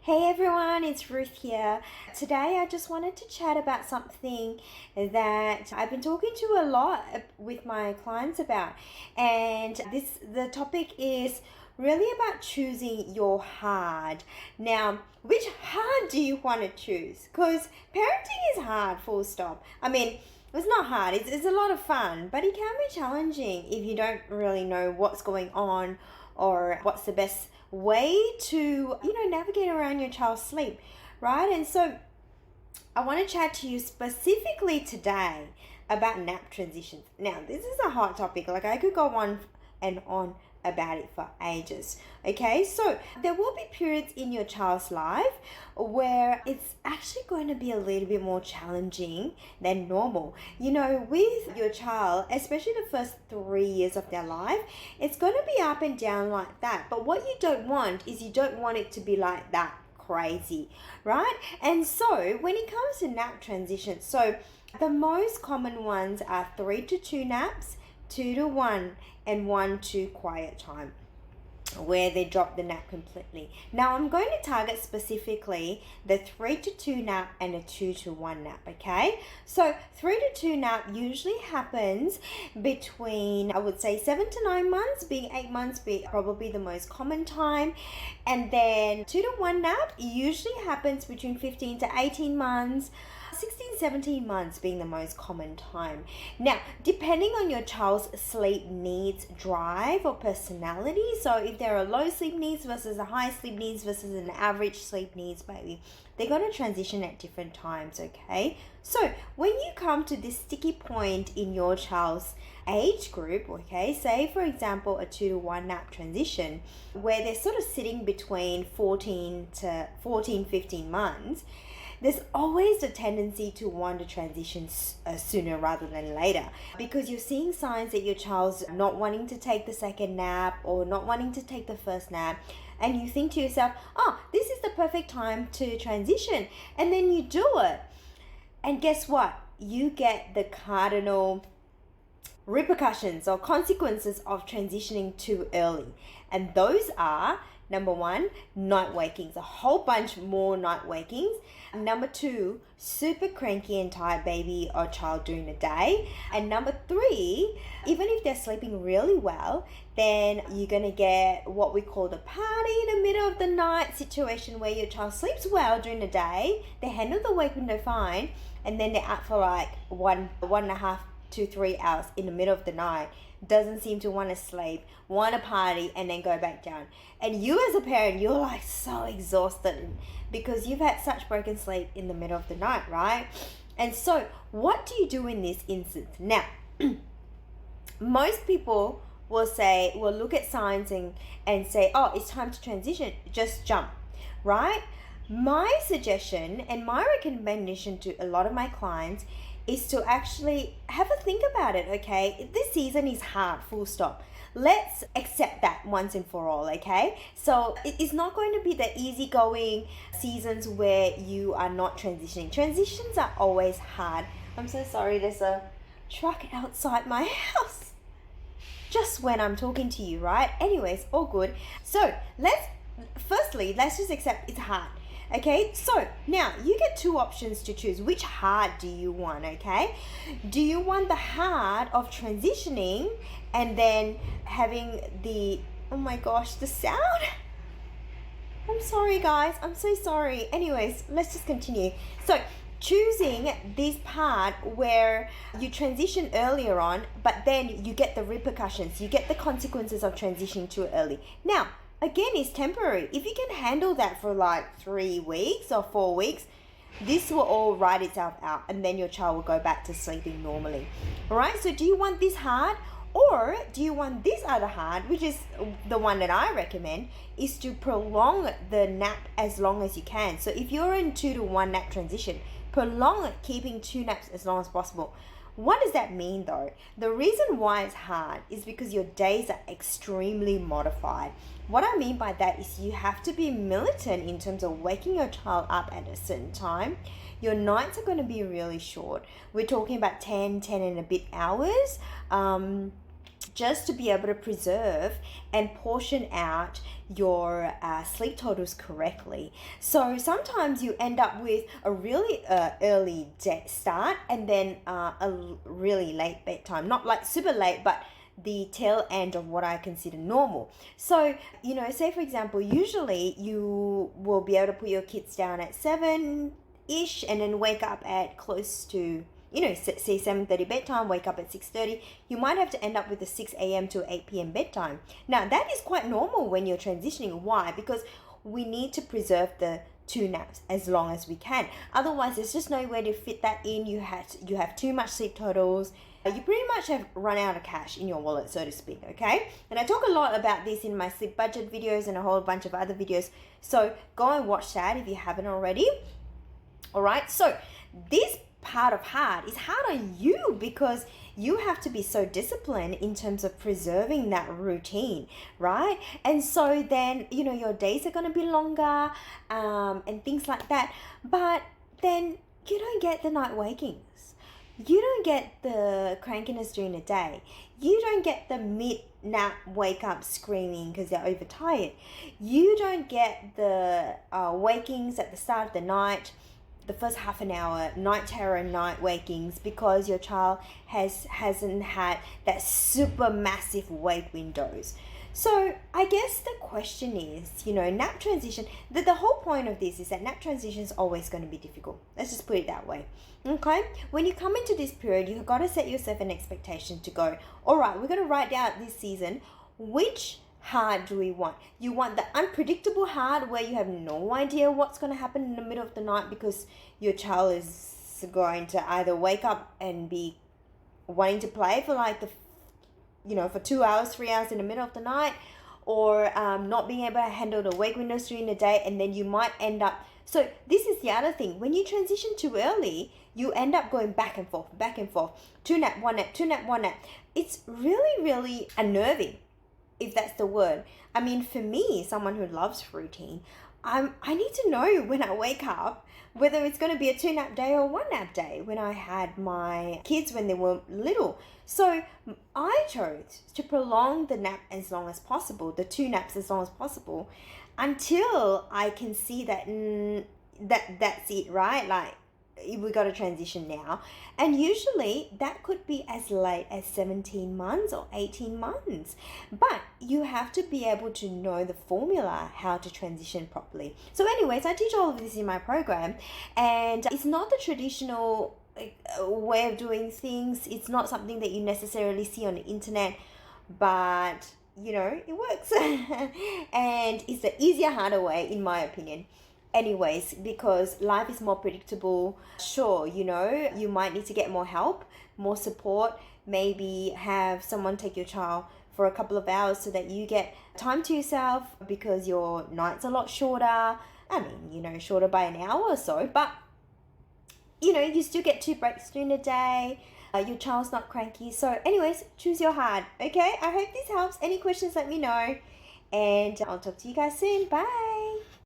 Hey everyone, it's Ruth here. Today I just wanted to chat about something that I've been talking to a lot with my clients about. And the topic is really about choosing your hard. Now, which hard do you want to choose? Because parenting is hard, full stop. I mean, it's not hard, it's a lot of fun, but it can be challenging if you don't really know what's going on or what's the best way to navigate around your child's sleep, right? And so I want to chat to you specifically today about nap transitions. Now, this is a hot topic. Like, I could go on and on about it for ages. Okay, so there will be periods in your child's life where it's actually going to be a little bit more challenging than normal. With your child, especially the first 3 years of their life, it's going to be up and down like that. But what you don't want is you don't want it to be like that crazy, right? And so when it comes to nap transitions, so the most common ones are 3 to 2 naps, 2 to 1, and 1 to quiet time, where they drop the nap completely. Now I'm going to target specifically the 3 to 2 nap and a 2 to 1 nap, okay? So 3 to 2 nap usually happens between, I would say, 7 to 9 months, being 8 months being probably the most common time. And then 2 to 1 nap usually happens between 15 to 18 months, 16, 17 months being the most common time. Now, depending on your child's sleep needs, drive, or personality, so if there are low sleep needs versus a high sleep needs versus an average sleep needs baby, they're going to transition at different times, okay? So when you come to this sticky point in your child's age group, okay, say for example a 2 to 1 nap transition where they're sort of sitting between 15 months, there's always a tendency to want to transition sooner rather than later, because you're seeing signs that your child's not wanting to take the second nap or not wanting to take the first nap, and you think to yourself, oh, this is the perfect time to transition, and then you do it. And guess what? You get the cardinal repercussions or consequences of transitioning too early. And those are, number 1, night wakings, a whole bunch more night wakings. Number 2, super cranky and tired baby or child during the day. And number 3, even if they're sleeping really well, then you're going to get what we call the party in the middle of the night situation, where your child sleeps well during the day, they handle the wake window fine, and then they're up for like 1.5 to 3 hours in the middle of the night, doesn't seem to want to sleep, want to party, and then go back down. And you as a parent, you're like so exhausted because you've had such broken sleep in the middle of the night, right? And so what do you do in this instance? Now, most people will look at signs and say, oh, it's time to transition, just jump, right? My suggestion and my recommendation to a lot of my clients is to actually have a think about it, okay? This season is hard, full stop. Let's accept that once and for all, okay? So it's not going to be the easygoing seasons where you are not transitioning. Transitions are always hard. I'm so sorry, there's a truck outside my house just when I'm talking to you, right? Anyways, all good. So let's just accept it's hard. Okay, so now you get 2 options to choose. Which hard do you want, okay? Do you want the hard of transitioning and then having oh my gosh, the sound? I'm sorry guys, I'm so sorry. Anyways, let's just continue. So choosing this part where you transition earlier on, but then you get the repercussions, you get the consequences of transitioning too early. Now, again, it's temporary. If you can handle that for like 3 weeks or 4 weeks, this will all write itself out, and then your child will go back to sleeping normally. All right, so do you want this hard, or do you want this other hard, which is the one that I recommend, is to prolong the nap as long as you can. So if you're in 2 to 1 nap transition, prolong it, keeping 2 naps as long as possible. What does that mean though? The reason why it's hard is because your days are extremely modified. What I mean by that is you have to be militant in terms of waking your child up at a certain time. Your nights are going to be really short. We're talking about 10 and a bit hours. just to be able to preserve and portion out your sleep totals correctly. So sometimes you end up with a really early start and then a really late bedtime. Not like super late, but the tail end of what I consider normal. So, say for example, usually you will be able to put your kids down at 7-ish and then wake up at close to, say 7:30 bedtime, wake up at 6:30. You might have to end up with a 6 a.m. to 8 p.m. bedtime. Now, that is quite normal when you're transitioning. Why? Because we need to preserve the 2 naps as long as we can. Otherwise, there's just no way to fit that in. You have too much sleep totals. You pretty much have run out of cash in your wallet, so to speak, okay? And I talk a lot about this in my sleep budget videos and a whole bunch of other videos. So go and watch that if you haven't already. All right, so this part of hard is hard on you because you have to be so disciplined in terms of preserving that routine, right? And so then, your days are going to be longer and things like that. But then you don't get the night wakings. You don't get the crankiness during the day. You don't get the mid-nap wake-up screaming because you're overtired. You don't get the wakings at the start of the night, the first half an hour, night terror, night wakings, because your child hasn't had that super massive wake windows. So I guess the question is, nap transition, the whole point of this is that nap transition is always going to be difficult. Let's just put it that way. Okay? When you come into this period, you've got to set yourself an expectation to go, all right, we're going to write down this season, which hard do we want? You want the unpredictable hard where you have no idea what's going to happen in the middle of the night because your child is going to either wake up and be wanting to play for like for 2 hours, 3 hours in the middle of the night, or not being able to handle the wake windows during the day, and then you might end up. So this is the other thing. When you transition too early, you end up going back and forth, 2 nap, 1 nap, 2 nap, 1 nap. It's really, really unnerving, if that's the word. I mean, for me, someone who loves routine, I need to know when I wake up whether it's going to be a 2 nap day or 1 nap day when I had my kids when they were little. So I chose to prolong the nap as long as possible, the 2 naps as long as possible, until I can see that that's it, right? Like, we got to transition now. And usually that could be as late as 17 months or 18 months. But you have to be able to know the formula how to transition properly. So anyways, I teach all of this in my program, and it's not the traditional way of doing things. It's not something that you necessarily see on the internet, but it works. And it's the easier, harder way, in my opinion. Anyways, because life is more predictable. Sure, you might need to get more help, more support, maybe have someone take your child for a couple of hours so that you get time to yourself, because your night's a lot shorter. I mean, shorter by an hour or so, but you still get 2 breaks during the day. Your child's not cranky. So anyways, choose your hard, okay? I hope this helps. Any questions, let me know. And I'll talk to you guys soon. Bye.